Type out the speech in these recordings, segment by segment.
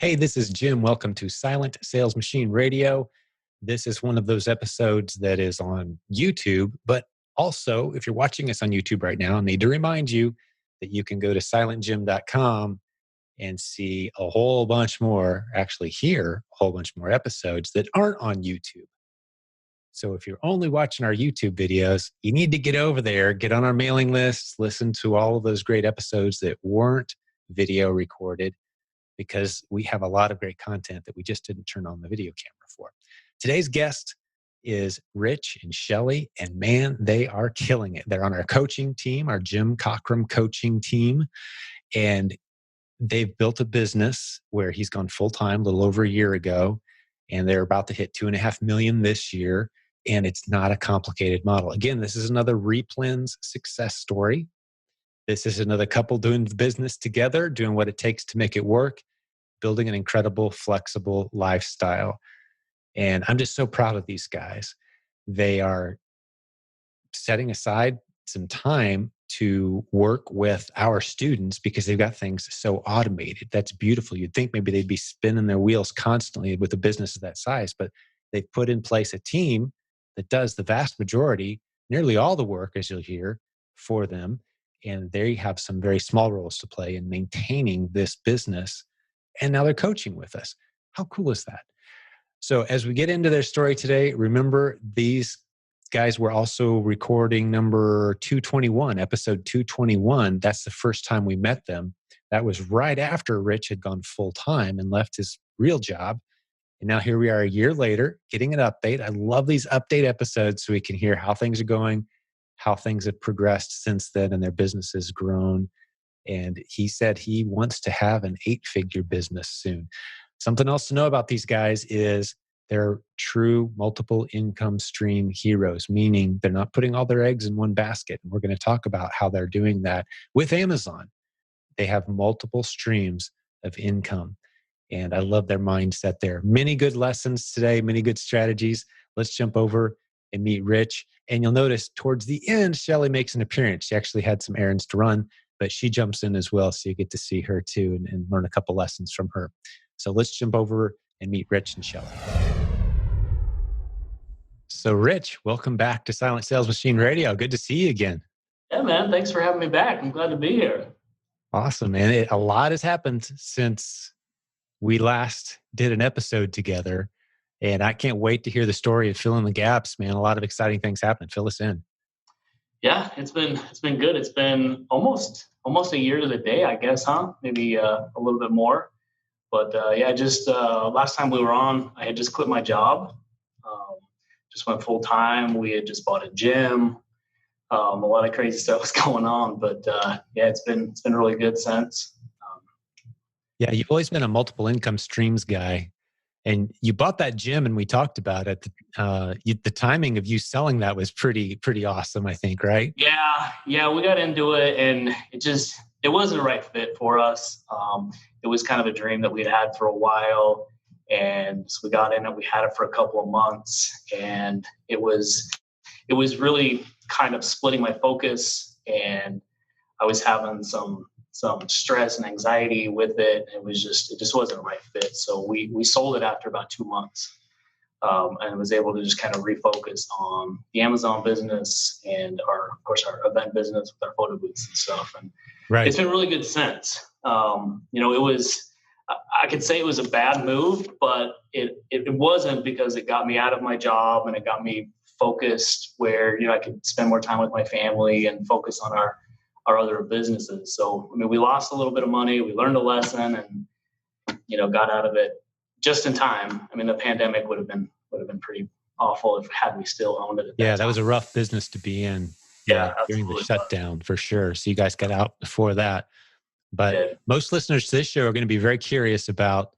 Hey, this is Jim. Welcome to Silent Sales Machine Radio. This is one of those episodes that is on YouTube, but also if you're watching us on YouTube right now, I need to remind you that you can go to silentjim.com and see a whole bunch more, actually hear a whole bunch more episodes that aren't on YouTube. So if you're only watching our YouTube videos, you need to get over there, get on our mailing lists, listen to all of those great episodes that weren't video recorded, because we have a lot of great content that we just didn't turn on the video camera for. Today's guest is Rich and Shelly, and man, they are killing it. They're on our coaching team, our Jim Cockrum coaching team, and they've built a business where he's gone full-time a little over a year ago, and they're about to hit 2.5 million this year, and it's not a complicated model. Again, this is another Replens success story. This is another couple doing the business together, doing what it takes to make it work, building an incredible, flexible lifestyle. And I'm just so proud of these guys. They are setting aside some time to work with our students because they've got things so automated. That's beautiful. You'd think maybe they'd be spinning their wheels constantly with a business of that size, but they've put in place a team that does the vast majority, nearly all the work, as you'll hear, for them. And they have some very small roles to play in maintaining this business. And now they're coaching with us. How cool is that? So as we get into their story today, remember these guys were also recording number 221, episode 221. That's the first time we met them. That was right after Rich had gone full time and left his real job. And now here we are a year later, getting an update. I love these update episodes so we can hear how things are going, how things have progressed since then, and their business has grown. And he said he wants to have an 8-figure business soon. Something else to know about these guys is they're true multiple income stream heroes, meaning they're not putting all their eggs in one basket. And we're going to talk about how they're doing that with Amazon. They have multiple streams of income. And I love their mindset there. Many good lessons today, many good strategies. Let's jump over and meet Rich. And you'll notice towards the end, Shelly makes an appearance. She actually had some errands to run, but she jumps in as well. So you get to see her too and learn a couple lessons from her. So let's jump over and meet Rich and Shelly. So Rich, welcome back to Silent Sales Machine Radio. Good to see you again. Yeah, man. Thanks for having me back. I'm glad to be here. Awesome, man. A lot has happened since we last did an episode together. And I can't wait to hear the story of filling the gaps, man. A lot of exciting things happened. Fill us in. Yeah, it's been good. It's been almost a year to the day, I guess, huh? Maybe a little bit more. But just last time we were on, I had just quit my job. Just went full time. We had just bought a gym. A lot of crazy stuff was going on, but it's been really good since. Yeah, you've always been a multiple income streams guy. And you bought that gym, and we talked about it. The timing of you selling that was pretty awesome, I think, right? Yeah, we got into it, and it wasn't a right fit for us. It was kind of a dream that we'd had for a while, and so we got in it. We had it for a couple of months, and it was really kind of splitting my focus, and I was having some stress and anxiety with it. It just wasn't a right fit. So we sold it after about 2 months, and was able to just kind of refocus on the Amazon business and our event business with our photo booths and stuff. And right. It's been really good since. I could say it was a bad move, but it wasn't, because it got me out of my job and it got me focused where, I could spend more time with my family and focus on our other businesses. So, we lost a little bit of money. We learned a lesson and, got out of it just in time. The pandemic would have been pretty awful had we still owned it. That was a rough business to be in. During the shutdown, for sure. So you guys got out before that. But most listeners to this show are going to be very curious about,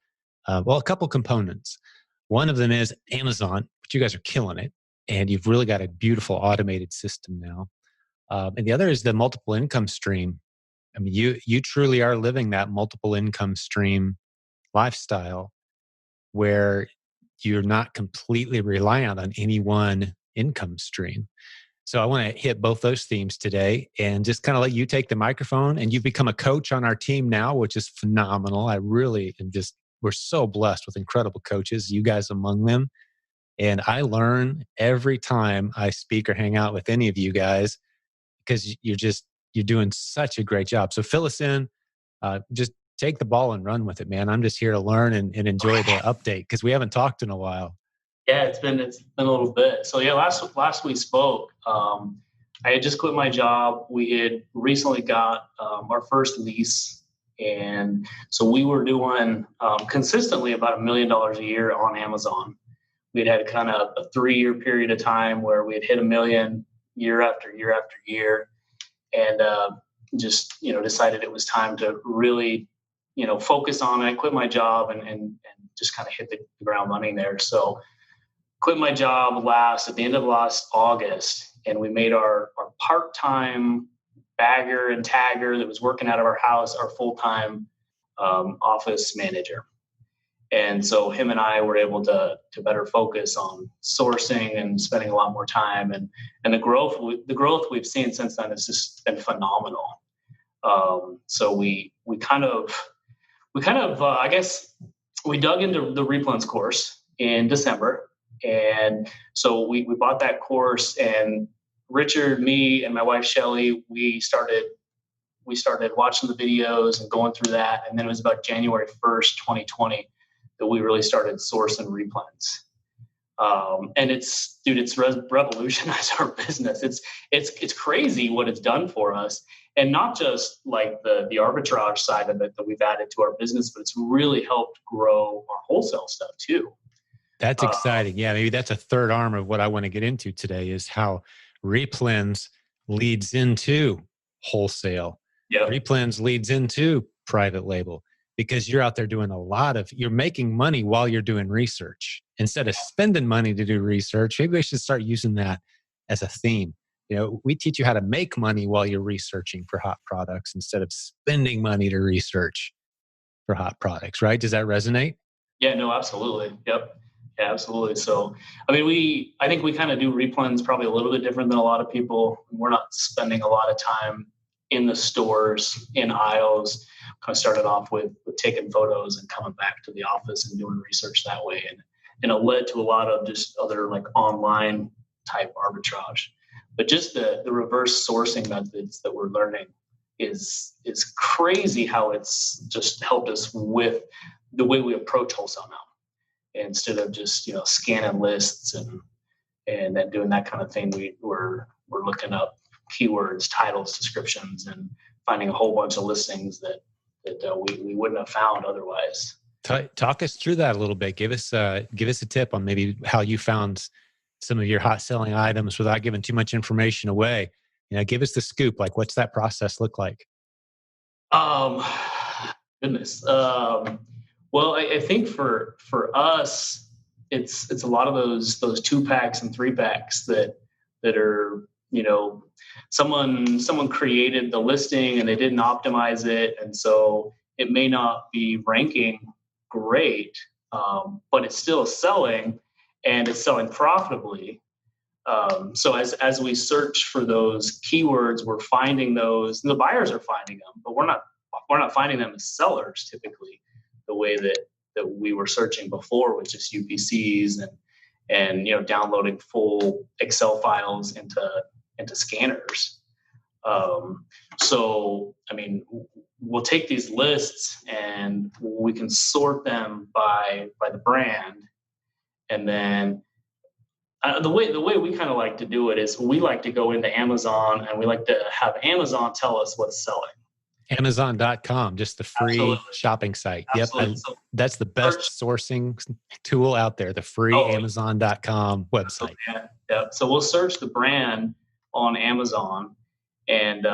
a couple components. One of them is Amazon, but you guys are killing it. And you've really got a beautiful automated system now. And the other is the multiple income stream. You truly are living that multiple income stream lifestyle where you're not completely reliant on any one income stream. So I want to hit both those themes today and just kind of let you take the microphone. And you've become a coach on our team now, which is phenomenal. I really am just we're so blessed with incredible coaches, you guys among them. And I learn every time I speak or hang out with any of you guys because you're doing such a great job. So fill us in, just take the ball and run with it, man. I'm just here to learn and enjoy the update because we haven't talked in a while. Yeah, it's been a little bit. So yeah, last we spoke, I had just quit my job. We had recently got our first lease, and so we were doing consistently about $1 million a year on Amazon. We'd had kind of a 3-year period of time where we had hit 1 million year after year after year, and just decided it was time to really focus on it. I quit my job and just kind of hit the ground running there. So quit my job at the end of last August, and we made our part-time bagger and tagger that was working out of our house our full-time office manager. And so him and I were able to better focus on sourcing and spending a lot more time, and the growth we've seen since then has just been phenomenal. So we kind of I guess we dug into the Replens course in December. And so we bought that course, and Richard, me, and my wife Shelly, we started watching the videos and going through that. And then it was about January 1st, 2020, that we really started sourcing Replens. And it's revolutionized our business. It's crazy what it's done for us, and not just like the arbitrage side of it that we've added to our business, but it's really helped grow our wholesale stuff too. That's exciting. Yeah, maybe that's a third arm of what I want to get into today is how Replens leads into wholesale. Yep. Replens leads into private label because you're out there doing you're making money while you're doing research. Instead of spending money to do research, maybe we should start using that as a theme. We teach you how to make money while you're researching for hot products instead of spending money to research for hot products, right? Does that resonate? Yeah, no, absolutely. Yep. Yeah, absolutely. So, I think we kind of do Replens probably a little bit different than a lot of people. We're not spending a lot of time in the stores, in aisles. Kind of started off with taking photos and coming back to the office and doing research that way. And it led to a lot of just other like online type arbitrage. But just the reverse sourcing methods that we're learning is crazy how it's just helped us with the way we approach wholesale now. Instead of just scanning lists and then doing that kind of thing, we're looking up keywords, titles, descriptions, and finding a whole bunch of listings that we wouldn't have found otherwise. Talk us through that a little bit. Give us a tip on maybe how you found some of your hot selling items without giving too much information away. Give us the scoop. Like, what's that process look like? Goodness. Well, I think for us, it's a lot of those 2-packs and 3-packs that are someone created the listing and they didn't optimize it, and so it may not be ranking great, but it's still selling and it's selling profitably. So as we search for those keywords, we're finding those, and the buyers are finding them, but we're not finding them as sellers typically, the way that we were searching before with just UPCs and downloading full Excel files into scanners. So we'll take these lists and we can sort them by the brand, and then the way we kind of like to do it is we like to go into Amazon and we like to have Amazon tell us what's selling. Amazon.com, just the free Absolutely. shopping site. Absolutely. Yep. That's the best sourcing tool out there, the free Amazon.com website. Yeah. So we'll search the brand on Amazon, and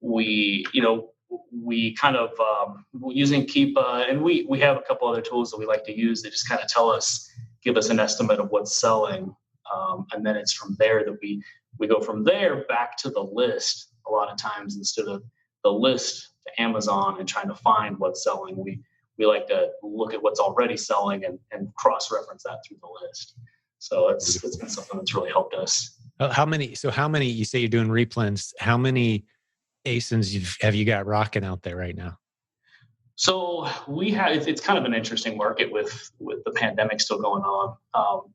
we kind of using Keepa, and we have a couple other tools that we like to use that just kind of give us an estimate of what's selling. And then it's from there that we go from there back to the list a lot of times, instead of the list to Amazon and trying to find what's selling. We like to look at what's already selling and cross-reference that through the list. So it's been something that's really helped us. How many, you say you're doing Replens, how many ASINs have you got rocking out there right now? So it's kind of an interesting market with the pandemic still going on.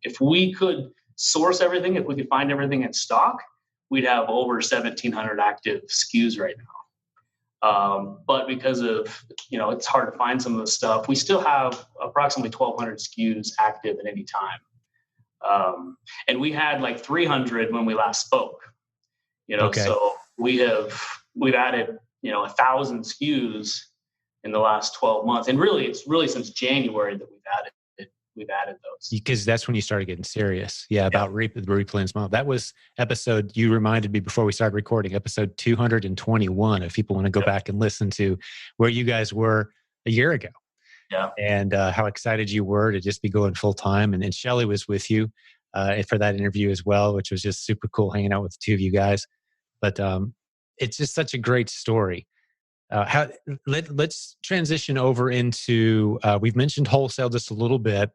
If we could source everything, if we could find everything in stock, we'd have over 1,700 active SKUs right now. But because of, it's hard to find some of the stuff, we still have approximately 1,200 SKUs active at any time. And we had like 300 when we last spoke, Okay. so we've added, 1,000 SKUs in the last 12 months. And really, it's really since January that we've added those. Because that's when you started getting serious. Yeah, Yeah. about the Replens model. That was episode, you reminded me before we started recording, episode 221, if people want to go Yep. back and listen to where you guys were a year ago, Yeah. and how excited you were to just be going full time. And Shelly was with you for that interview as well, which was just super cool hanging out with the two of you guys. But it's just such a great story. Let's transition over into, we've mentioned wholesale just a little bit.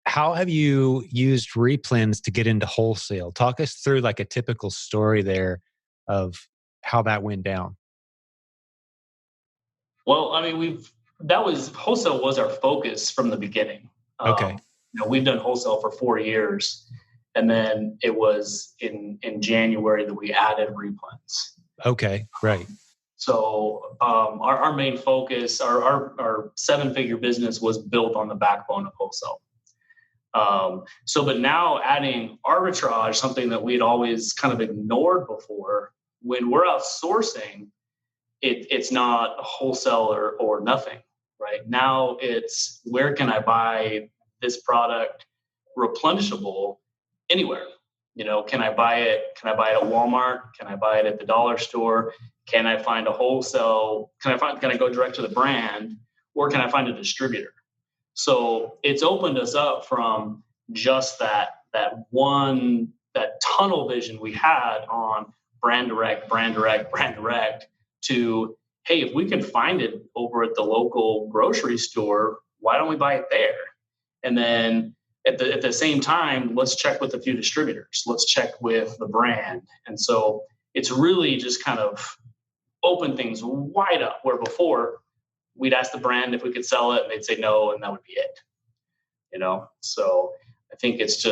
How have you used Replens to get into wholesale? Talk us through like a typical story there of how that went down. Well, I mean, wholesale was our focus from the beginning. Okay. We've done wholesale for 4 years, and then it was in January that we added Replens. Okay. Right. So our main focus, our 7-figure business was built on the backbone of wholesale. But now adding arbitrage, something that we'd always kind of ignored before, when we're outsourcing, it's not wholesale or nothing, right? Now it's, where can I buy this product replenishable anywhere? Can I buy it? Can I buy it at Walmart? Can I buy it at the dollar store? Can I find a wholesale? Can I go direct to the brand, or can I find a distributor? So it's opened us up from just that tunnel vision we had on brand direct, to, hey, if we can find it over at the local grocery store, why don't we buy it there? And then at the same time, let's check with a few distributors. Let's check with the brand. And so it's really just kind of opened things wide up, where before we'd ask the brand if we could sell it and they'd say no, and that would be it. So I think it's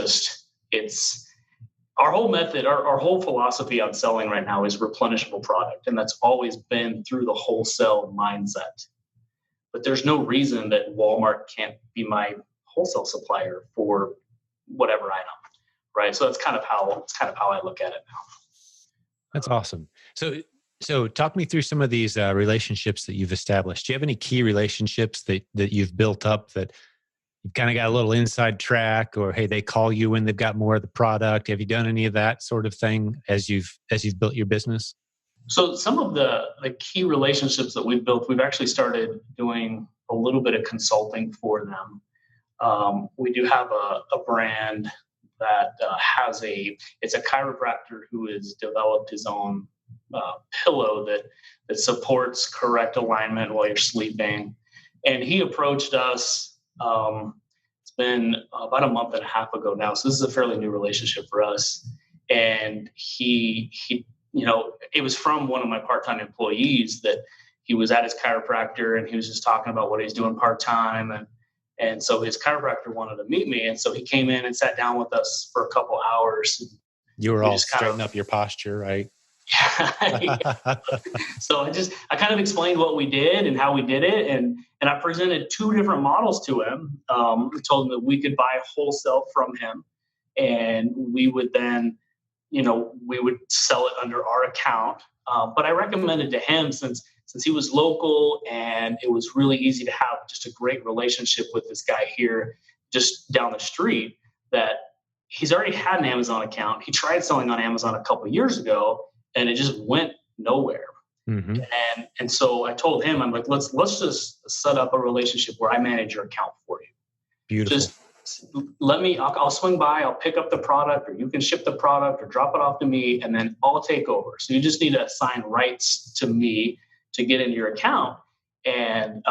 our whole method, our whole philosophy on selling right now is replenishable product. And that's always been through the wholesale mindset. But there's no reason that Walmart can't be my wholesale supplier for whatever item, right? So that's kind of how I look at it now. That's awesome. So talk me through some of these relationships that you've established. Do you have any key relationships that you've built up that you've kind of got a little inside track, or, hey, they call you when they've got more of the product? Have you done any of that sort of thing as you've built your business? So some of the key relationships that we've built, we've actually started doing a little bit of consulting for them. We do have a brand that it's a chiropractor who has developed his own pillow that supports correct alignment while you're sleeping. And he approached us. It's been about a month and a half ago now, so this is a fairly new relationship for us. And he it was from one of my part-time employees, that he was at his chiropractor and he was just talking about what he's doing part-time, and so his chiropractor wanted to meet me, and so he came in and sat down with us for a couple hours. You were all straightening up your posture, right? So I kind of explained what we did and how we did it, and I presented 2 different models to him. I told him that we could buy wholesale from him, and we would then, we would sell it under our account. But I recommended to him, since he was local and it was really easy to have just a great relationship with this guy here just down the street, that he's already had an Amazon account. He tried selling on Amazon a couple of years ago, and it just went nowhere. Mm-hmm. And so I told him, I'm like, let's just set up a relationship where I manage your account for you. Beautiful. Just I'll swing by, I'll pick up the product, or you can ship the product or drop it off to me, and then I'll take over. So you just need to assign rights to me to get into your account. And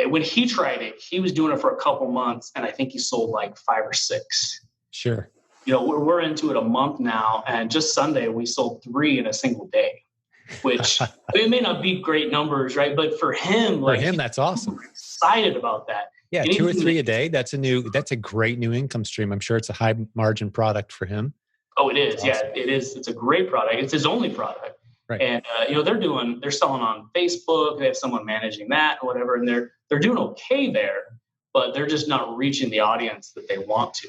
when he tried it, he was doing it for a couple months, and I think he sold like 5 or 6. Sure. We're into it a month now, and just Sunday we sold 3 in a single day. which it may not be great numbers, right? But for him, For like him, he's that's awesome. excited about that. Yeah, 2 or 3 a day. That's a great new income stream. I'm sure it's a high margin product for him. Oh, it That's is. Yeah, awesome. it is. It's a great product. It's his only product. Right. And they're selling on Facebook. They have someone managing that or whatever, and they're doing okay there, but they're just not reaching the audience that they want to.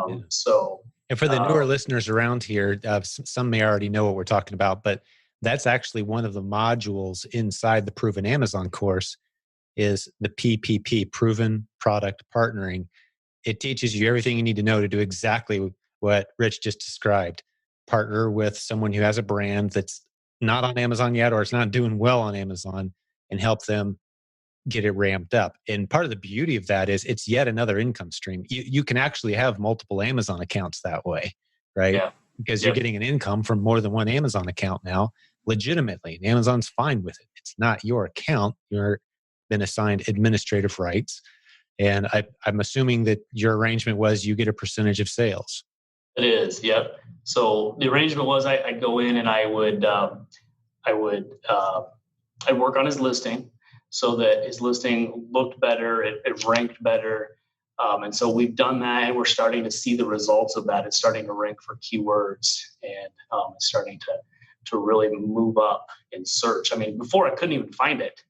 Yeah. So, And for the newer listeners around here, some may already know what we're talking about, but that's actually one of the modules inside the Proven Amazon course is the PPP, Proven Product Partnering. It teaches you everything you need to know to do exactly what Rich just described. Partner with someone who has a brand that's not on Amazon yet or it's not doing well on Amazon and help them get it ramped up. And part of the beauty of that is it's yet another income stream. You can actually have multiple Amazon accounts that way, right? yeah, Because you're yep, getting an income from more than one Amazon account now, legitimately. And Amazon's fine with it. It's not your account. You're been assigned administrative rights. And I'm assuming that your arrangement was you get a percentage of sales. it is. Yep. So the arrangement was I'd go in and I would I'd work on his listing so that his listing looked better, it ranked better. And so we've done that and we're starting to see the results of that. It's starting to rank for keywords and it's starting to really move up in search. I mean, before I couldn't even find it.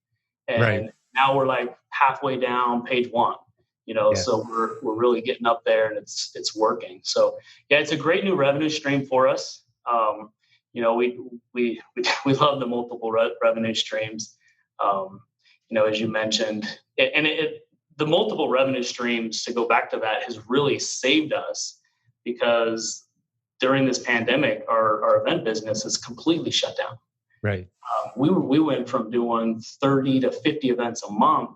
Right. And now we're like halfway down page one, Yeah. so we're really getting up there and it's working. So yeah, it's a great new revenue stream for us. We we love the multiple revenue streams. As you mentioned, the multiple revenue streams, to go back to that, has really saved us because during this pandemic, our event business is completely shut down. Right. We went from doing 30 to 50 events a month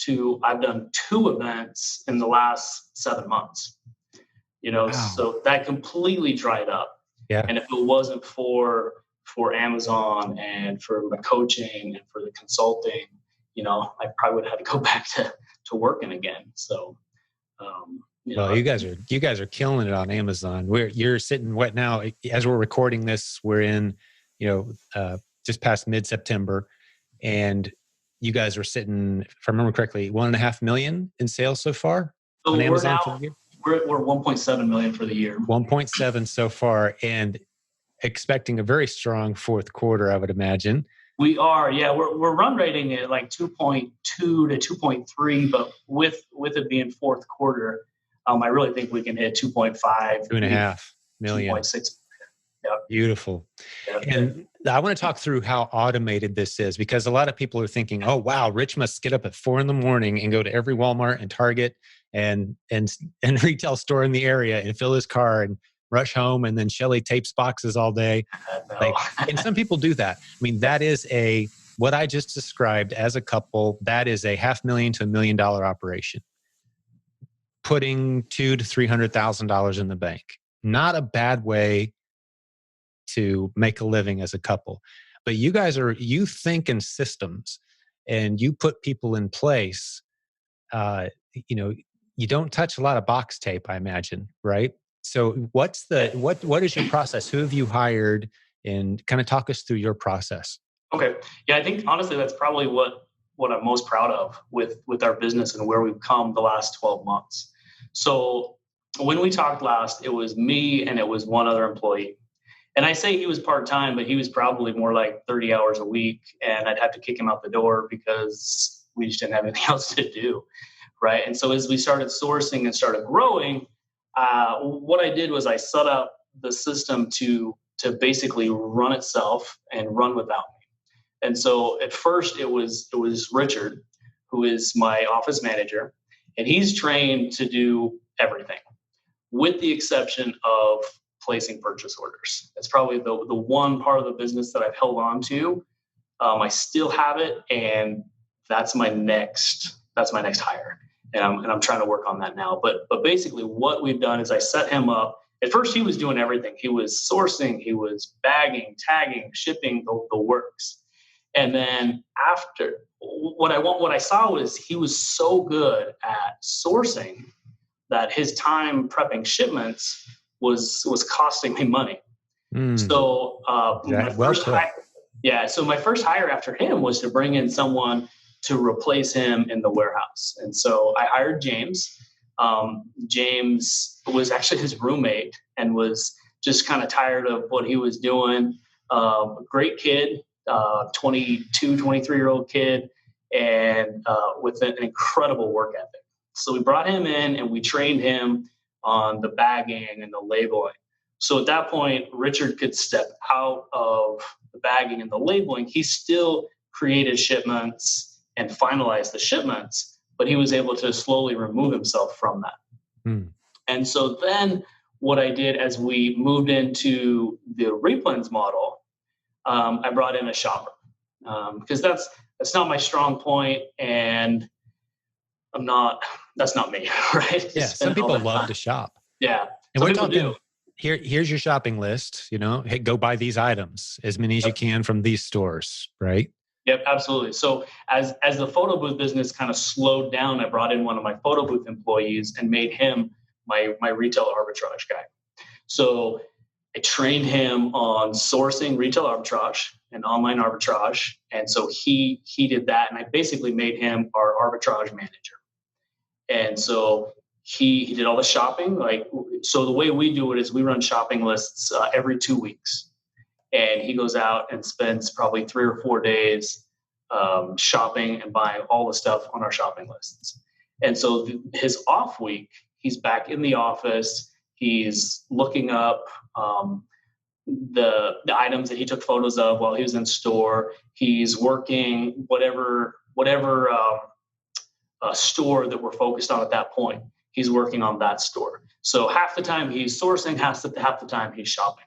to I've done 2 events in the last 7 months. Wow. So that completely dried up. Yeah. And if it wasn't for Amazon and for the coaching and for the consulting, I probably would have had to go back to working again. So, Well, you guys are killing it on Amazon. You're sitting what now? As we're recording this, we're in, just past mid-September, and you guys are sitting, if I remember correctly, 1.5 million in sales so far so on we're Amazon now for the year. we're 1.7 million for the year. 1.7 so far, and expecting a very strong fourth quarter, I would imagine. We are, yeah. We're run rating at like 2.2 to 2.3, but with it being fourth quarter, I really think we can hit 2.5, 2.5 million. 2.6. Yep. Beautiful. Yep. And I want to talk through how automated this is, because a lot of people are thinking, oh, wow, Rich must get up at 4 a.m. and go to every Walmart and Target and retail store in the area and fill his car and rush home. And then Shelly tapes boxes all day. No. And some people do that. I mean, that is what I just described as a couple, that is a $500,000 to $1 million operation. Putting $200,000 to $300,000 in the bank. Not a bad way to make a living as a couple. But you think in systems and you put people in place. You don't touch a lot of box tape, I imagine, right? So what is your process? Who have you hired? And kind of talk us through your process. Okay. Yeah, I think honestly that's probably what I'm most proud of with our business and where we've come the last 12 months. So when we talked last, it was me and it was one other employee. And I say he was part-time, but he was probably more like 30 hours a week. And I'd have to kick him out the door because we just didn't have anything else to do. Right. And so as we started sourcing and started growing, what I did was I set up the system to basically run itself and run without me. And so at first it was Richard, who is my office manager, and he's trained to do everything with the exception of placing purchase orders. It's probably the one part of the business that I've held on to. I still have it, and that's my next hire. And I'm trying to work on that now. But basically what we've done is I set him up. At first he was doing everything. He was sourcing, he was bagging, tagging, shipping, the works. And then after what I saw was he was so good at sourcing that his time prepping shipments was costing me money. So Yeah. So my first hire after him was to bring in someone to replace him in the warehouse. And so I hired James. James was actually his roommate and was just kind of tired of what he was doing. Great kid, 22, 23-year-old kid, and with an incredible work ethic. So we brought him in and we trained him on the bagging and the labeling. So at that point, Richard could step out of the bagging and the labeling. He still created shipments and finalized the shipments, but he was able to slowly remove himself from that. Hmm. And so then what I did as we moved into the Replens model, I brought in a shopper because that's not my strong point, and that's not me, right? Yeah, some people love to shop. Yeah, and some we're people talking do. here's your shopping list. Hey, go buy these items, as many as you can from these stores, right? Yep, absolutely. So as the photo booth business kind of slowed down, I brought in one of my photo booth employees and made him my retail arbitrage guy. So I trained him on sourcing retail arbitrage and online arbitrage. And so he did that. And I basically made him our arbitrage manager. And so he did all the shopping. So the way we do it is we run shopping lists every 2 weeks. And he goes out and spends probably 3 or 4 days shopping and buying all the stuff on our shopping lists. And so his off week, he's back in the office. He's looking up the items that he took photos of while he was in store. He's working whatever store that we're focused on at that point. He's working on that store. So half the time he's sourcing, half the time he's shopping.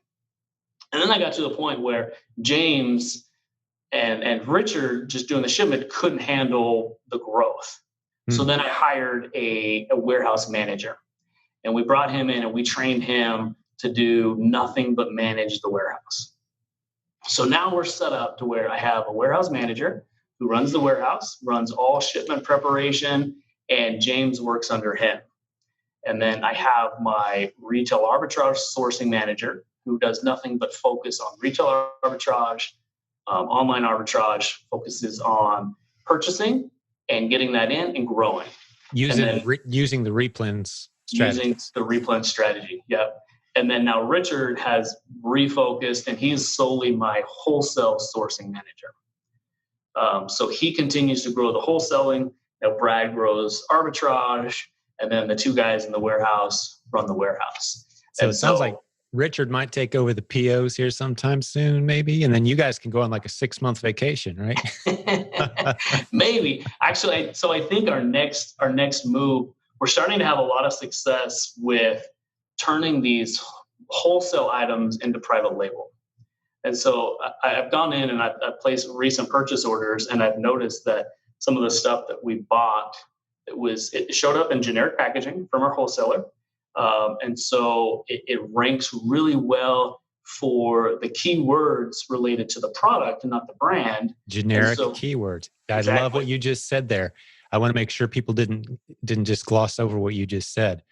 And then I got to the point where James and Richard, just doing the shipment, couldn't handle the growth. So then I hired a warehouse manager, and we brought him in and we trained him to do nothing but manage the warehouse. So now we're set up to where I have a warehouse manager who runs the warehouse, runs all shipment preparation, and James works under him. And then I have my retail arbitrage sourcing manager who does nothing but focus on retail arbitrage, online arbitrage, focuses on purchasing and getting that in and growing. Using the Replens strategy. Using the Replens strategy, yep. And then now Richard has refocused, and he's solely my wholesale sourcing manager. So he continues to grow the wholesaling. Now Brad grows arbitrage, and then the two guys in the warehouse run the warehouse. So it sounds like Richard might take over the POs here sometime soon, maybe, and then you guys can go on like a 6-month vacation, right? Maybe. Actually, so I think our next move, we're starting to have a lot of success with turning these wholesale items into private label. And so I've gone in and I've placed recent purchase orders, and I've noticed that some of the stuff that we bought, it showed up in generic packaging from our wholesaler. And so it ranks really well for the keywords related to the product and not the brand. Generic keywords. I love what you just said there. I want to make sure people didn't just gloss over what you just said.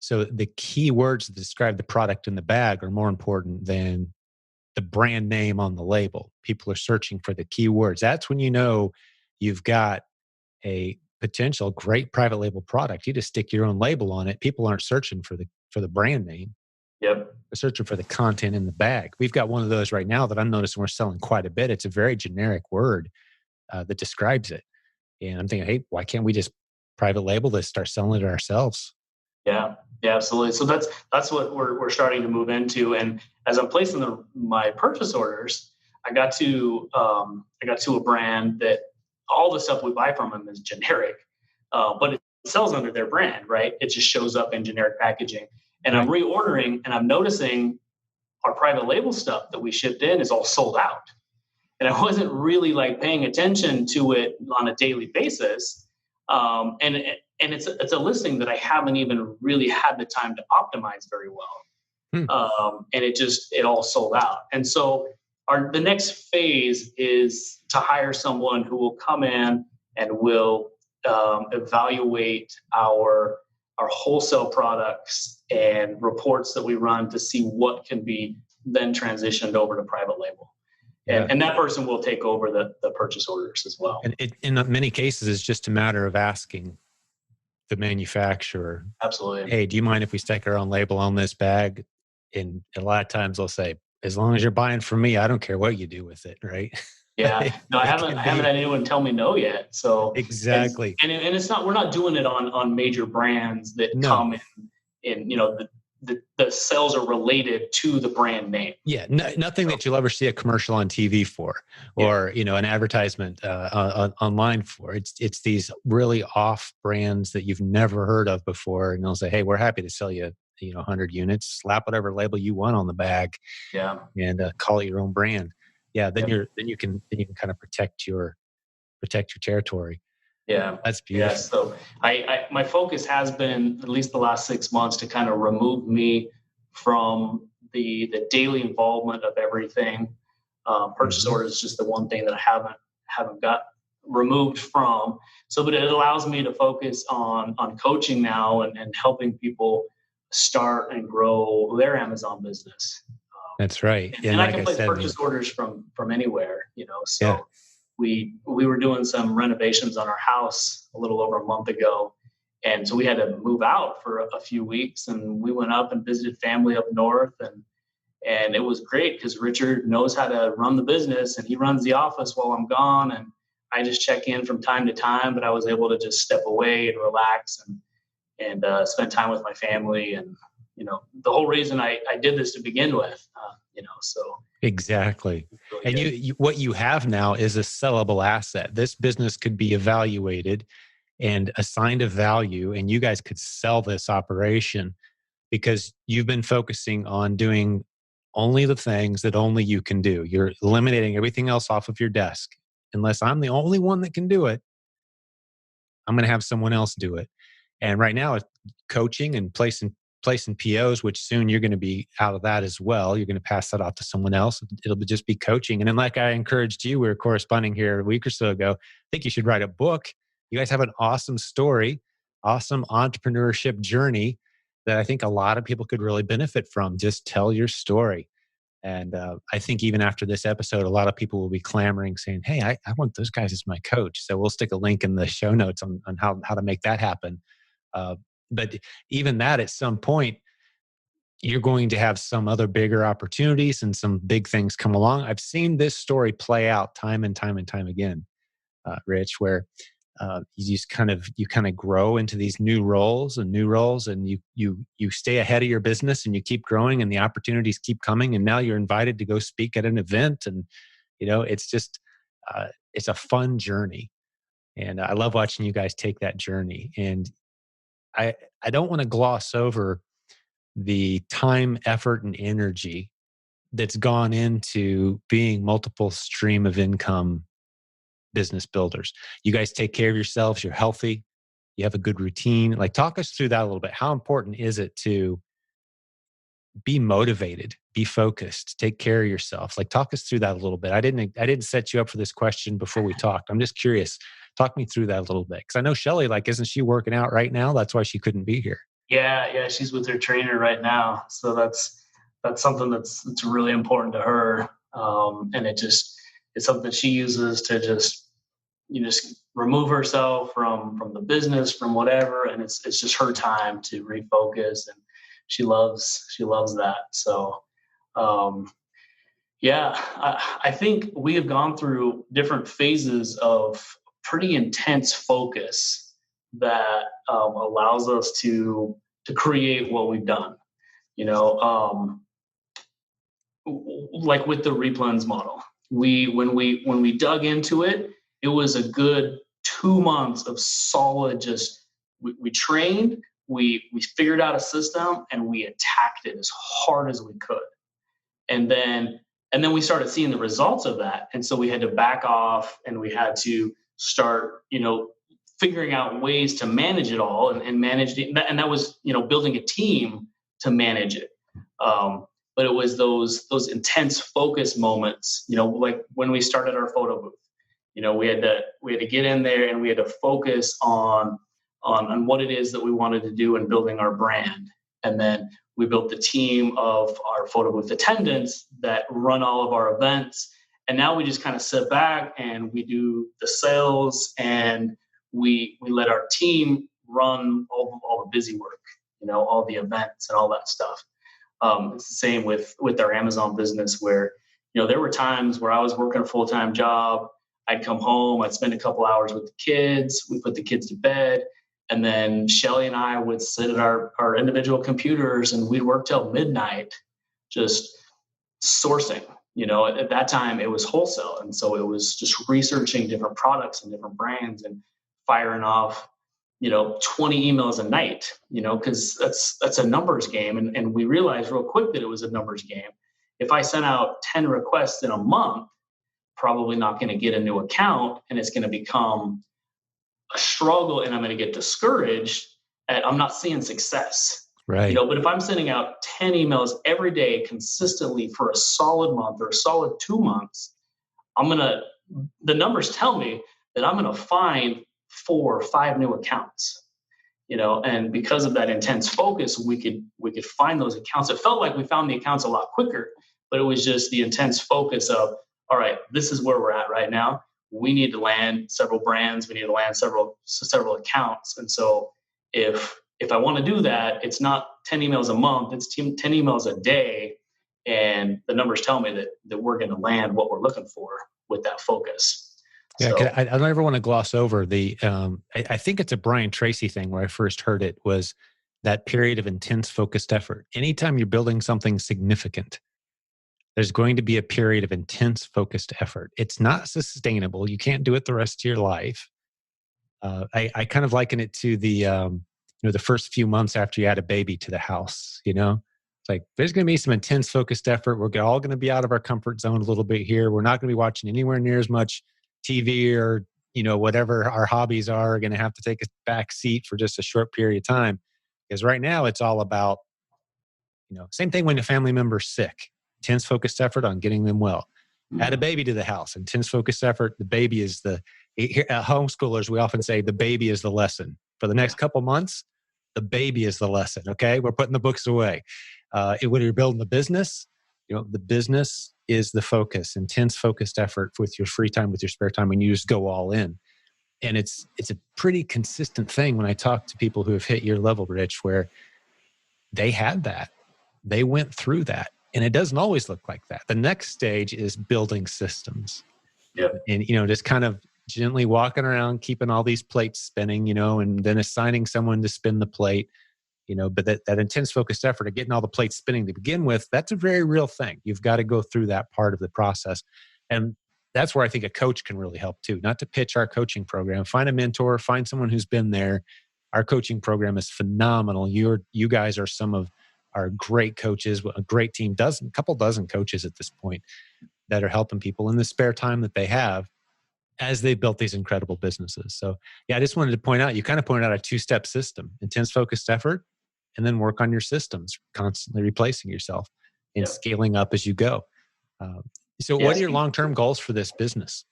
So the keywords that describe the product in the bag are more important than the brand name on the label. People are searching for the keywords. That's when you know you've got a potential great private label product. You just stick your own label on it. People aren't searching for the brand name. Yep. They're searching for the content in the bag. We've got one of those right now that I'm noticing we're selling quite a bit. It's a very generic word that describes it. And I'm thinking, hey, why can't we just private label this, start selling it ourselves? Yeah, absolutely. So that's what we're starting to move into. And as I'm placing my purchase orders, I got to a brand that all the stuff we buy from them is generic, but it sells under their brand, right? It just shows up in generic packaging. And right. I'm reordering, and I'm noticing our private label stuff that we shipped in is all sold out. And I wasn't really paying attention to it on a daily basis. And it's a listing that I haven't even really had the time to optimize very well. And it all sold out. And so the next phase is to hire someone who will come in and will evaluate our wholesale products and reports that we run to see what can be then transitioned over to private label. Yeah. And that person will take over the purchase orders as well. And it, in many cases, it's just a matter of asking the manufacturer, Absolutely. hey, do you mind if we stick our own label on this bag? And a lot of times they'll say, as long as you're buying from me, I don't care what you do with it, right? Yeah, no, I It haven't can I haven't be had anyone tell me no yet. So exactly. and it's not, we're not doing it on major brands that come No. in, the sales are related to the brand name. Yeah, nothing So, that you'll ever see a commercial on TV for, yeah, or an advertisement online for. It's these really off brands that you've never heard of before, and they'll say, "Hey, we're happy to sell you, 100 units. Slap whatever label you want on the bag, yeah, and call it your own brand." Yeah, yep, then you can kind of protect your territory. yeah, That's yeah. beautiful. So my focus has been, at least the last 6 months, to kind of remove me from the daily involvement of everything. Purchase Hmm. orders is just the one thing that I haven't got removed from. So, but it allows me to focus on coaching now, and helping people start and grow their Amazon business. That's right. And And I like can I place said, purchase orders from anywhere. yeah, So we were doing some renovations on our house a little over a month ago, and so we had to move out for a few weeks, and we went up and visited family up north, and it was great because Richard knows how to run the business, and he runs the office while I'm gone, and I just check in from time to time. But I was able to just step away and relax, and spend time with my family. And the whole reason I did this to begin with. So exactly. it's really And good. what you have now is a sellable asset. This business could be evaluated and assigned a value, and you guys could sell this operation because you've been focusing on doing only the things that only you can do. You're eliminating everything else off of your desk. Unless I'm the only one that can do it, I'm going to have someone else do it. And right now, it's coaching and placing POs, which soon you're going to be out of that as well. You're going to pass that off to someone else. Just be coaching. And then, like I encouraged you, we were corresponding here a week or so ago. I think you should write a book. You guys have an awesome story, awesome entrepreneurship journey that I think a lot of people could really benefit from. Just tell your story. And I think even after this episode, a lot of people will be clamoring, saying, "Hey, I want those guys as my coach." So we'll stick a link in the show notes on how to make that happen. Uh, but even that, at some point, you're going to have some other bigger opportunities and some big things come along. I've seen this story play out time and time and time again, Rich, where you kind of grow into these new roles, and you stay ahead of your business, and you keep growing, and the opportunities keep coming, and now you're invited to go speak at an event, and it's just it's a fun journey, and I love watching you guys take that journey. And I I don't want to gloss over the time, effort, and energy that's gone into being multiple stream of income business builders. You guys take care of yourselves, you're healthy, you have a good routine. Like, talk us through that a little bit. How important is it to be motivated, be focused, take care of yourself? Like, talk us through that a little bit. I didn't set you up for this question before we talked. I'm just curious. Talk me through that a little bit. Cause I know Shelly, like, isn't she working out right now? That's why she couldn't be here. Yeah, she's with her trainer right now, so that's something that's really important to her. And it's something she uses to just remove herself from the business, from whatever, and it's just her time to refocus, and she loves that. So um, yeah, I think we have gone through different phases of pretty intense focus that allows us to create what we've done. You know, like with the Replens model, when we dug into it, it was a good 2 months of solid. Just we trained, we figured out a system, and we attacked it as hard as we could. And then and then we started seeing the results of that, and so we had to back off, and we had to start figuring out ways to manage it all, and manage it. And that was building a team to manage it. Um, but it was those intense focus moments, like when we started our photo booth. We had to get in there, and we had to focus on what it is that we wanted to do in building our brand. And then we built the team of our photo booth attendants that run all of our events. And now we just kind of sit back and we do the sales, and we let our team run all the busy work, all the events and all that stuff. It's the same with our Amazon business, where there were times where I was working a full-time job. I'd come home, I'd spend a couple hours with the kids, we put the kids to bed, and then Shelly and I would sit at our individual computers and we'd work till midnight, just sourcing. At that time it was wholesale, and so it was just researching different products and different brands and firing off 20 emails a night, because that's a numbers game. And we realized real quick that it was a numbers game. If I sent out 10 requests in a month, probably not going to get a new account, and it's going to become a struggle, and I'm going to get discouraged, and I'm not seeing success. Right. But if I'm sending out 10 emails every day consistently for a solid month or a solid 2 months, the numbers tell me that I'm going to find 4 or 5 new accounts, and because of that intense focus, we could find those accounts. It felt like we found the accounts a lot quicker, but it was just the intense focus of, all right, this is where we're at right now. We need to land several brands. We need to land several accounts. And so if I want to do that, it's not 10 emails a month, it's 10 emails a day. And the numbers tell me that we're going to land what we're looking for with that focus. Yeah, So, I don't ever want to gloss over the, I think it's a Brian Tracy thing where I first heard it, was that period of intense focused effort. Anytime you're building something significant, there's going to be a period of intense focused effort. It's not sustainable. You can't do it the rest of your life. I kind of liken it to the first few months after you add a baby to the house. It's like there's going to be some intense focused effort. We're all going to be out of our comfort zone a little bit here. We're not going to be watching anywhere near as much TV or whatever our hobbies are going to have to take a back seat for just a short period of time. Because right now it's all about, same thing when a family member's sick, intense focused effort on getting them well. Add a baby to the house, intense focused effort. The baby is homeschoolers, we often say the baby is the lesson. For the next couple months, the baby is the lesson. Okay. We're putting the books away. When you're building the business, the business is the focus, intense focused effort with your free time, with your spare time, and you just go all in. And it's a pretty consistent thing when I talk to people who have hit your level, Rich, where they had that. They went through that. And it doesn't always look like that. The next stage is building systems. Yep. And, just kind of gently walking around, keeping all these plates spinning, and then assigning someone to spin the plate, but that intense focused effort of getting all the plates spinning to begin with, that's a very real thing. You've got to go through that part of the process. And that's where I think a coach can really help too. Not to pitch our coaching program, find a mentor, find someone who's been there. Our coaching program is phenomenal. You guys are some of our great coaches, a great team, couple dozen coaches at this point that are helping people in the spare time that they have as they've built these incredible businesses. So yeah, I just wanted to point out, you kind of pointed out a 2-step system: intense focused effort, and then work on your systems, constantly replacing yourself and scaling up as you go. So what are your long-term goals for this business?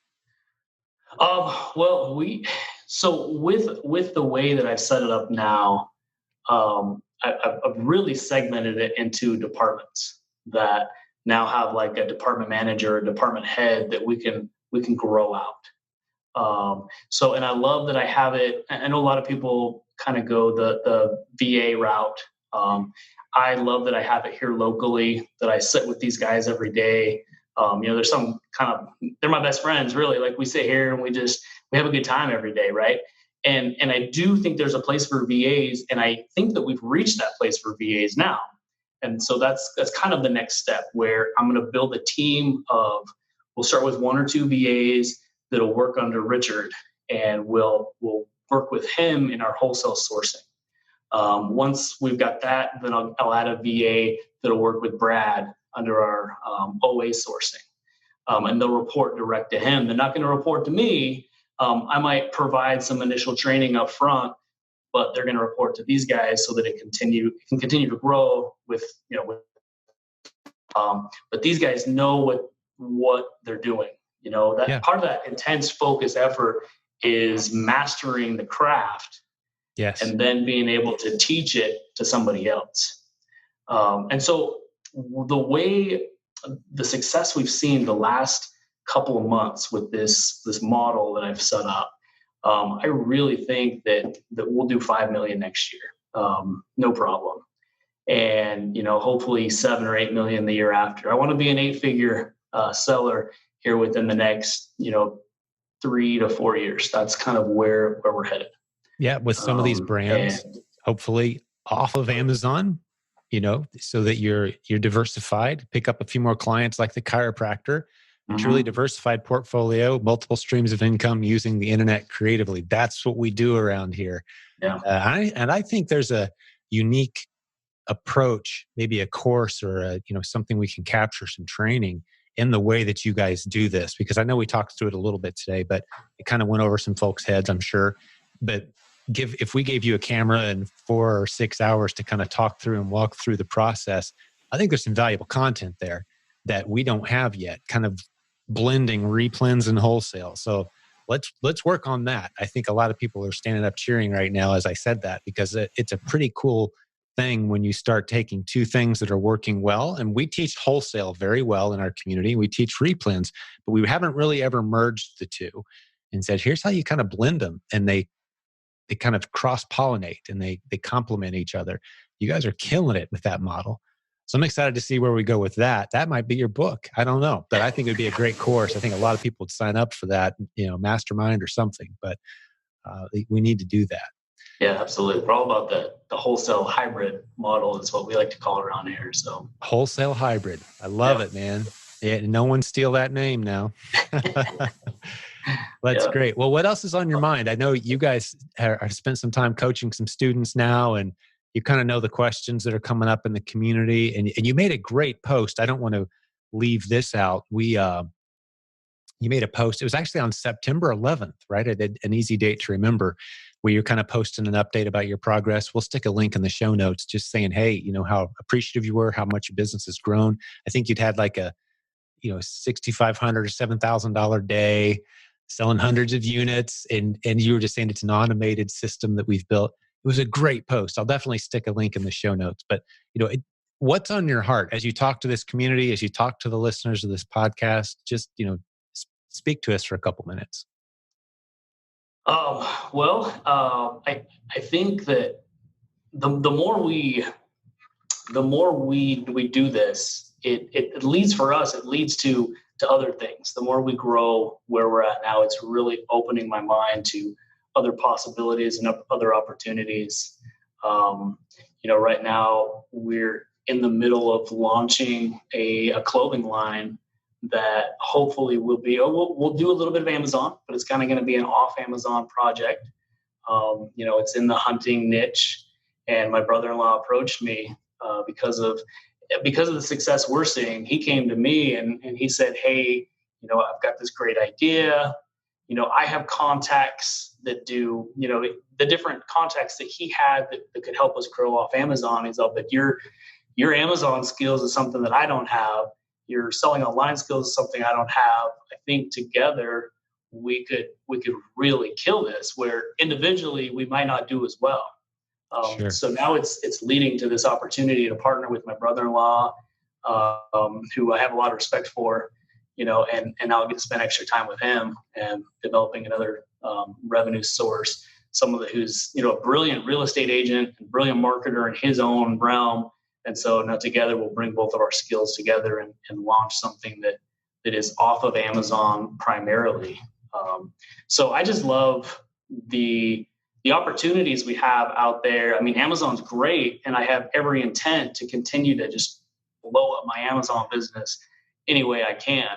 Well, with the way that I've set it up now, I've really segmented it into departments that now have like a department manager, a department head that we can grow out. And I love that I have it. I know a lot of people kind of go the VA route. I love that I have it here locally, that I sit with these guys every day. There's some they're my best friends, really. Like, we sit here and we have a good time every day, right? And I do think there's a place for VAs, and I think that we've reached that place for VAs now. And so that's kind of the next step, where I'm going to build a team we'll start with 1 or 2 VAs that'll work under Richard, and we'll work with him in our wholesale sourcing. Once we've got that, then I'll add a VA that'll work with Brad under our OA sourcing. And they'll report direct to him. They're not going to report to me. I might provide some initial training up front, but they're going to report to these guys so that it can continue to grow with. But these guys know what they're doing. Part of that intense focus effort is mastering the craft, and then being able to teach it to somebody else. And so the way the success we've seen the last couple of months with this model that I've set up, I really think that we'll do 5 million next year, no problem. And hopefully 7 or 8 million the year after. I want to be an 8-figure seller here within the next 3 to 4 years. That's kind of where we're headed. Yeah, with some of these brands, hopefully off of Amazon, so that you're diversified, pick up a few more clients like the chiropractor, a truly diversified portfolio, multiple streams of income using the internet creatively. That's what we do around here. Yeah. I think there's a unique approach, maybe a course or something we can capture some training in the way that you guys do this, because I know we talked through it a little bit today, but it kind of went over some folks' heads, I'm sure. But if we gave you a camera and 4 or 6 hours to kind of talk through and walk through the process, I think there's some valuable content there that we don't have yet, kind of blending Replens and Wholesale. So let's work on that. I think a lot of people are standing up cheering right now as I said that, because it's a pretty cool thing when you start taking two things that are working well. And we teach Wholesale very well in our community. We teach Replens, but we haven't really ever merged the two and said, here's how you kind of blend them. And they kind of cross-pollinate and they complement each other. You guys are killing it with that model. So I'm excited to see where we go with that. That might be your book. I don't know, but I think it would be a great course. I think a lot of people would sign up for that, mastermind or something, but we need to do that. Yeah, absolutely. We're all about the wholesale hybrid model is what we like to call it around here. So Wholesale hybrid. I love it, man. Yeah, no one steal that name now. That's great. Well, what else is on your mind? I know you guys have spent some time coaching some students now, and you kind of know the questions that are coming up in the community. And you made a great post. I don't want to leave this out. You made a post. It was actually on September 11th, right? An easy date to remember, where you're kind of posting an update about your progress. We'll stick a link in the show notes just saying, hey, how appreciative you were, how much your business has grown. I think you'd had like a $6,500 or $7,000 day, selling hundreds of units, and you were just saying it's an automated system that we've built. It was a great post. I'll definitely stick a link in the show notes. But what's on your heart as you talk to this community, as you talk to the listeners of this podcast? Just speak to us for a couple minutes. I think that the more we do this, it leads for us. It leads to other things. The more we grow where we're at now, it's really opening my mind to other possibilities and other opportunities. Right now we're in the middle of launching a clothing line that hopefully we'll do a little bit of Amazon, but it's kind of going to be an off Amazon project. It's in the hunting niche, and my brother-in-law approached me because of the success we're seeing. He came to me and he said, hey, I've got this great idea. I have contacts that do, the different contacts that he had that could help us grow off Amazon. He's like, but your Amazon skills is something that I don't have. Your selling online skills is something I don't have. I think together we could really kill this, where individually we might not do as well. Sure. So now it's leading to this opportunity to partner with my brother-in-law, who I have a lot of respect for, and I'll get to spend extra time with him and developing another revenue source. Who's a brilliant real estate agent and brilliant marketer in his own realm. And so now together we'll bring both of our skills together and launch something that is off of Amazon primarily. So I just love the opportunities we have out there. I mean, Amazon's great, and I have every intent to continue to just blow up my Amazon business any way I can.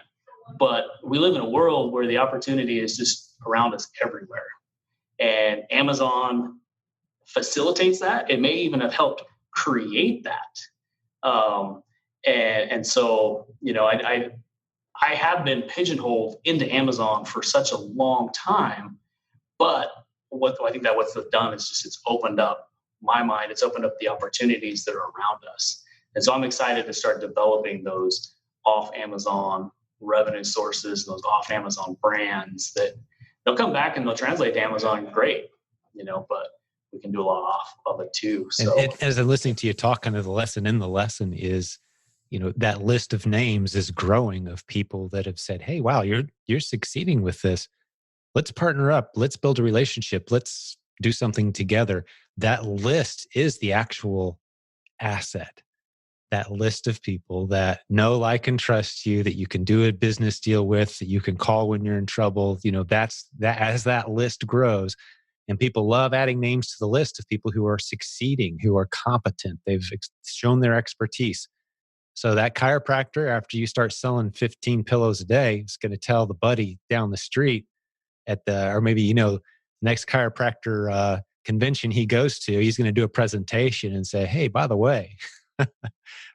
But we live in a world where the opportunity is just around us everywhere. And Amazon facilitates that. It may even have helped create that. And so, I have been pigeonholed into Amazon for such a long time, but what it's done is just, it's opened up my mind. It's opened up the opportunities that are around us. And so I'm excited to start developing those off Amazon revenue sources, those off Amazon brands that they'll come back and they'll translate to Amazon. Great. But we can do a lot off of it too. So and as I'm listening to you talk, kind of the lesson in the lesson is that list of names is growing of people that have said, "Hey, wow, you're succeeding with this. Let's partner up. Let's build a relationship. Let's do something together." That list is the actual asset. That list of people that know, like, and trust you, that you can do a business deal with, that you can call when you're in trouble. That's that. As that list grows, and people love adding names to the list of people who are succeeding, who are competent, they've shown their expertise. So that chiropractor, after you start selling 15 pillows a day, is going to tell the buddy down the street or maybe, next chiropractor convention he goes to, he's going to do a presentation and say, "Hey, by the way,"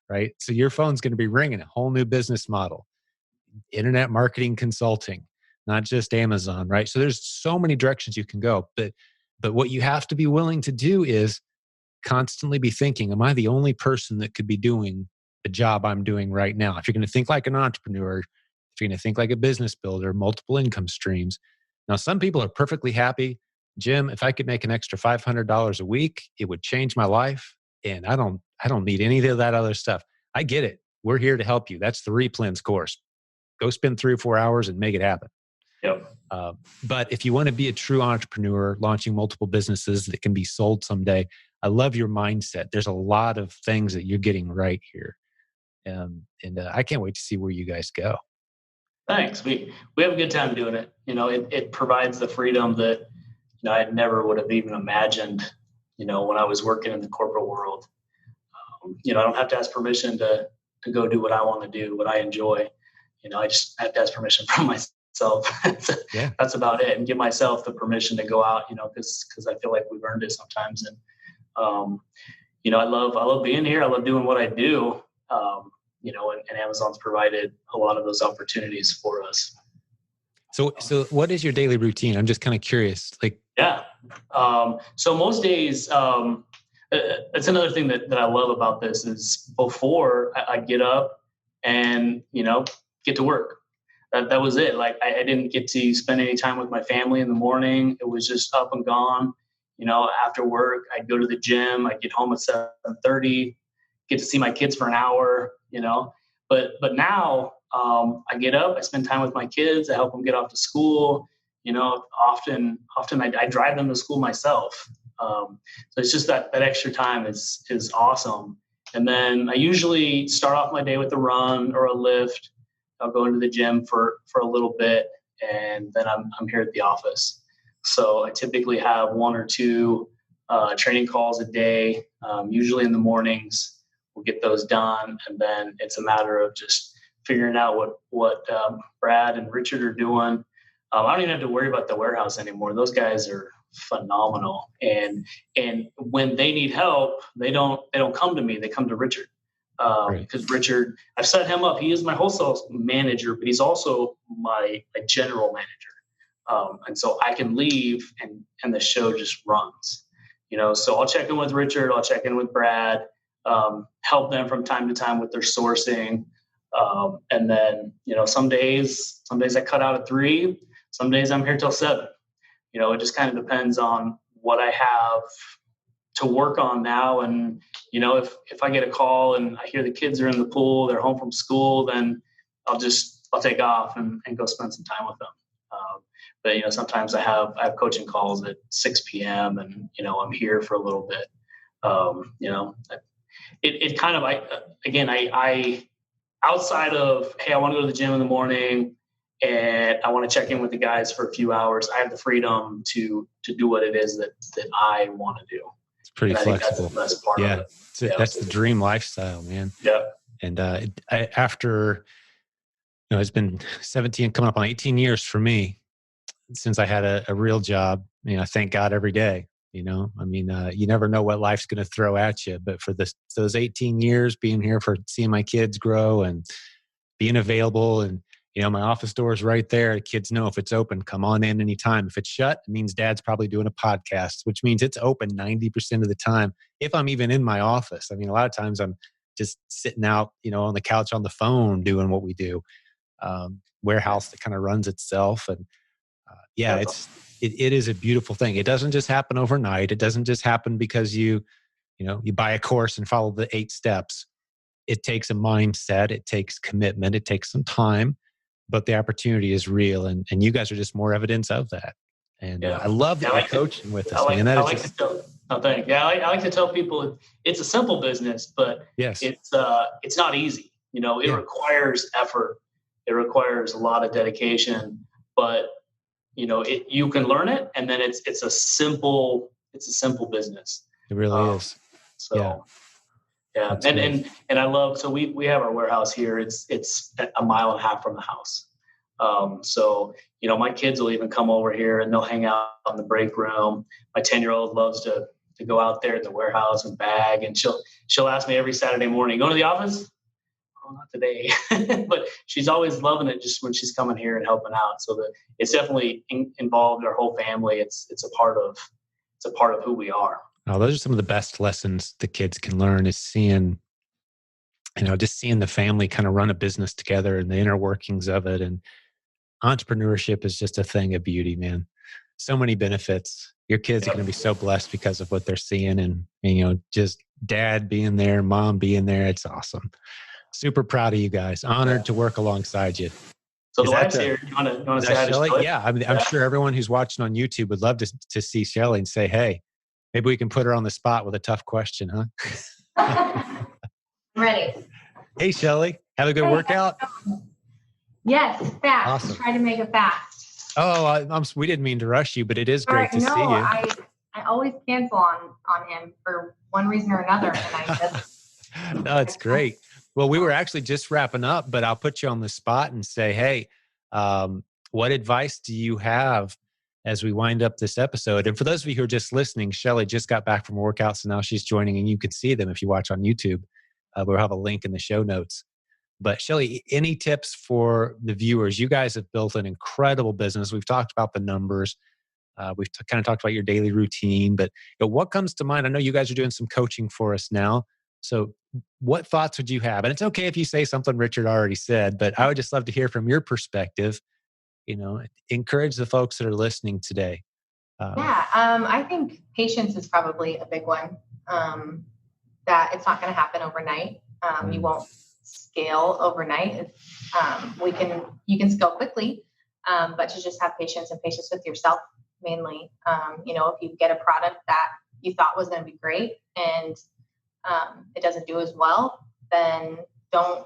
right? So your phone's going to be ringing, a whole new business model, internet marketing consulting, not just Amazon, right? So there's so many directions you can go. But what you have to be willing to do is constantly be thinking, am I the only person that could be doing the job I'm doing right now? If you're going to think like an entrepreneur, if you're going to think like a business builder, multiple income streams. Now, some people are perfectly happy. "Jim, if I could make an extra $500 a week, it would change my life. And I don't need any of that other stuff." I get it. We're here to help you. That's the Replens course. Go spend 3 or 4 hours and make it happen. Yep. Uh, but if you want to be a true entrepreneur, launching multiple businesses that can be sold someday, I love your mindset. There's a lot of things that you're getting right here. And I can't wait to see where you guys go. Thanks. We have a good time doing it. It provides the freedom that I never would have even imagined. When I was working in the corporate world, I don't have to ask permission to go do what I want to do, what I enjoy. I just have to ask permission from myself. Yeah. That's about it, and give myself the permission to go out. Because I feel like we've earned it sometimes. And um, I love being here. I love doing what I do. And Amazon's provided a lot of those opportunities for us. So what is your daily routine? I'm just kind of curious. Like, Yeah. So most days, that's another thing that I love about this is before I get up and, get to work. That was it. Like I didn't get to spend any time with my family in the morning. It was just up and gone. After work, I'd go to the gym. I'd get home at 7:30, get to see my kids for an hour. But now I get up, I spend time with my kids, I help them get off to school. Often I drive them to school myself. So it's just that extra time is awesome. And then I usually start off my day with a run or a lift. I'll go into the gym for a little bit, and then I'm here at the office. So I typically have one or two training calls a day, usually in the mornings. We'll get those done, and then it's a matter of just figuring out what Brad and Richard are doing. I don't even have to worry about the warehouse anymore. Those guys are phenomenal, and when they need help, they don't come to me. They come to Richard, right. because Richard, I've set him up. He is my wholesale manager, but he's also my general manager, and so I can leave, and the show just runs. So I'll check in with Richard. I'll check in with Brad. Help them from time to time with their sourcing. And then, some days I cut out at 3, some days I'm here till 7. It just kind of depends on what I have to work on now. And, if I get a call and I hear the kids are in the pool, they're home from school, then I'll take off and go spend some time with them. But sometimes I have coaching calls at 6 p.m. and, I'm here for a little bit. It kind of, I outside of, hey, I want to go to the gym in the morning and I want to check in with the guys for a few hours, I have the freedom to do what it is that I want to do. It's pretty And I think that's flexible. the best part Yeah. of it. That's the dream lifestyle, man. Yeah. And after, it's been 17, coming up on 18 years for me since I had a real job. Thank God every day. You never know what life's going to throw at you. But for those 18 years being here, for seeing my kids grow and being available, and my office door is right there. The kids know if it's open, come on in anytime. If it's shut, it means Dad's probably doing a podcast, which means it's open 90% of the time. If I'm even in my office, a lot of times I'm just sitting out, on the couch on the phone doing what we do. Warehouse that kind of runs itself, and yeah, That's awesome. it is a beautiful thing. It doesn't just happen overnight. It doesn't just happen because you buy a course and follow the 8 steps. it takes a mindset, it takes commitment, it takes some time, but the opportunity is real. And you guys are just more evidence of that. And Yeah. I love Yeah, that you're coaching with us, man. I That is like to just, tell. No, thank you. Yeah, I like to tell people it's a simple business, but yes. it's not easy. It Yeah. requires effort. It requires a lot of dedication, but you can learn it, and then it's a simple business. It really Um, is. Yeah. so yeah, That's and great. and I love. So we have our warehouse here. It's a mile and a half from the house. So my kids will even come over here and they'll hang out in the break room. My 10-year-old loves to go out there at the warehouse and bag, and she'll ask me every Saturday morning, "Going to the office?" "Oh, not today," but she's always loving it just when she's coming here and helping out. So it's definitely involved our whole family. It's a part of who we are. Oh, those are some of the best lessons the kids can learn is seeing, just seeing the family kind of run a business together and the inner workings of it. And entrepreneurship is just a thing of beauty, man. So many benefits. Your kids are going to Yep. be so blessed because of what they're seeing, and just dad being there, mom being there. It's awesome. Super proud of you guys. Yeah. Honored to work alongside you. So the Is that wife's the here. You want to is say that hi to Shelly? Shelley? Yeah, I mean, I'm Yeah. sure everyone who's watching on YouTube would love to see Shelly and say, "Hey, maybe we can put her on the spot with a tough question, huh?" Ready. Hey, Shelly, have a good Hey, workout. yes, fast. Awesome. Try to make it fast. Oh, we didn't mean to rush you, but it is All great right, to no, see you. I always cancel on him for one reason or another, and I just No, it's great. Well, we were actually just wrapping up, but I'll put you on the spot and say, hey, what advice do you have as we wind up this episode? And for those of you who are just listening, Shelly just got back from workouts, and now she's joining, and you can see them if you watch on YouTube. We'll have a link in the show notes. But Shelly, any tips for the viewers? You guys have built an incredible business. We've talked about the numbers. We've kind of talked about your daily routine, but what comes to mind? I know you guys are doing some coaching for us now. So what thoughts would you have? And it's okay if you say something Richard already said, but I would just love to hear from your perspective, encourage the folks that are listening today. yeah. I think patience is probably a big one. That it's not going to happen overnight. You won't scale overnight. You can scale quickly, but to just have patience and patience with yourself mainly. If you get a product that you thought was going to be great and it doesn't do as well, then don't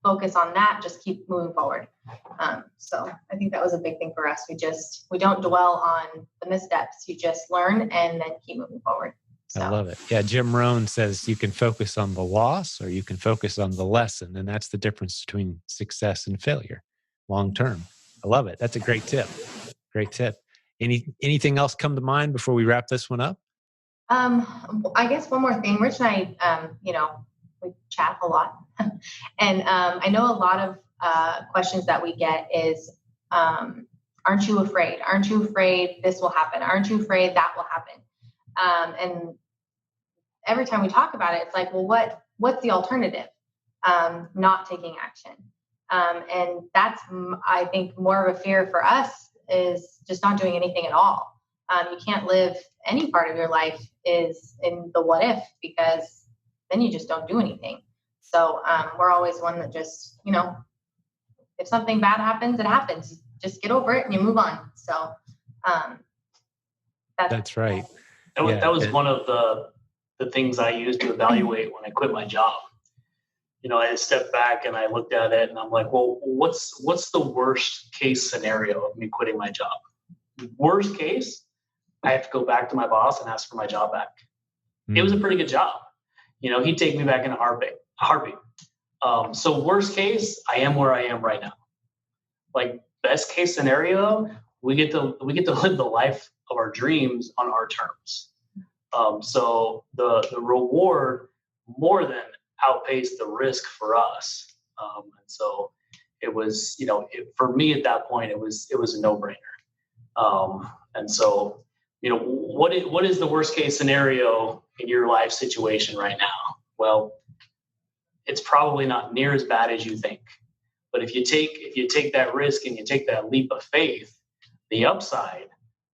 focus on that. Just keep moving forward. So I think that was a big thing for us. We don't dwell on the missteps. You just learn and then keep moving forward. So. I love it. Yeah, Jim Rohn says you can focus on the loss or you can focus on the lesson, and that's the difference between success and failure long term. I love it. That's a great tip. Great tip. Anything else come to mind before we wrap this one up? I guess one more thing. Rich and I, we chat a lot, and I know a lot of questions that we get is, "Aren't you afraid? Aren't you afraid this will happen? Aren't you afraid that will happen?" And every time we talk about it, it's like, well, what's the alternative? Not taking action, and that's I think more of a fear for us is just not doing anything at all. You can't live any part of your life is in the what if, because then you just don't do anything. So we're always one that just, if something bad happens, it happens. Just get over it and you move on. So That's right. That was one of the things I used to evaluate when I quit my job. I stepped back and I looked at it and I'm like, well, what's the worst case scenario of me quitting my job? Worst case, I have to go back to my boss and ask for my job back. It was a pretty good job. He'd take me back in a heartbeat. So worst case, I am where I am right now. Like best case scenario, we get to live the life of our dreams on our terms. So the reward more than outpaced the risk for us. And so it was, for me at that point, it was a no-brainer. And so, what is the worst case scenario in your life situation right now? Well, it's probably not near as bad as you think. But if you take that risk and you take that leap of faith, the upside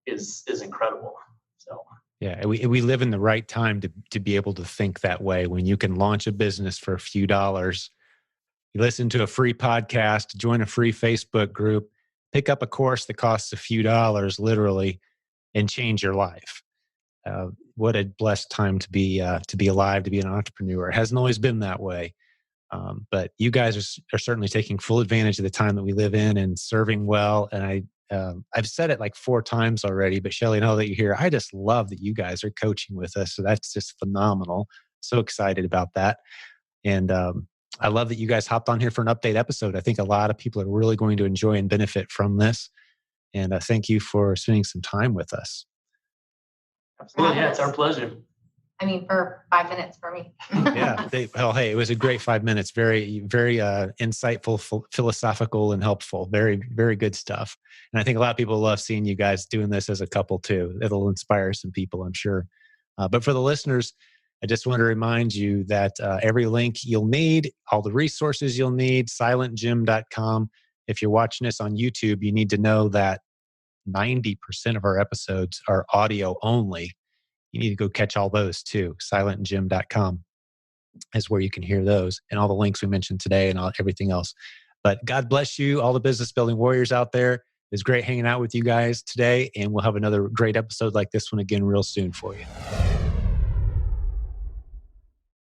is incredible. So Yeah, we live in the right time to be able to think that way. When you can launch a business for a few dollars, you listen to a free podcast, join a free Facebook group, pick up a course that costs a few dollars, literally, and change your life. What a blessed time to be alive, to be an entrepreneur. It hasn't always been that way, but you guys are certainly taking full advantage of the time that we live in and serving well. And I've said it like 4 times already, but Shelly, now that you're here, I just love that you guys are coaching with us. So that's just phenomenal. So excited about that. And I love that you guys hopped on here for an update episode. I think a lot of people are really going to enjoy and benefit from this. And thank you for spending some time with us. Absolutely. Yeah, it's our pleasure. I mean, for 5 minutes for me. Yeah. Hey, it was a great 5 minutes. Very, very insightful, philosophical, and helpful. Very, very good stuff. And I think a lot of people love seeing you guys doing this as a couple too. It'll inspire some people, I'm sure. But for the listeners, I just want to remind you that every link you'll need, all the resources you'll need, silentjim.com. If you're watching this on YouTube, you need to know that 90% of our episodes are audio only. You need to go catch all those too. silentjim.com is where you can hear those and all the links we mentioned today and everything else. But God bless you, all the business building warriors out there. It was great hanging out with you guys today, and we'll have another great episode like this one again real soon for you.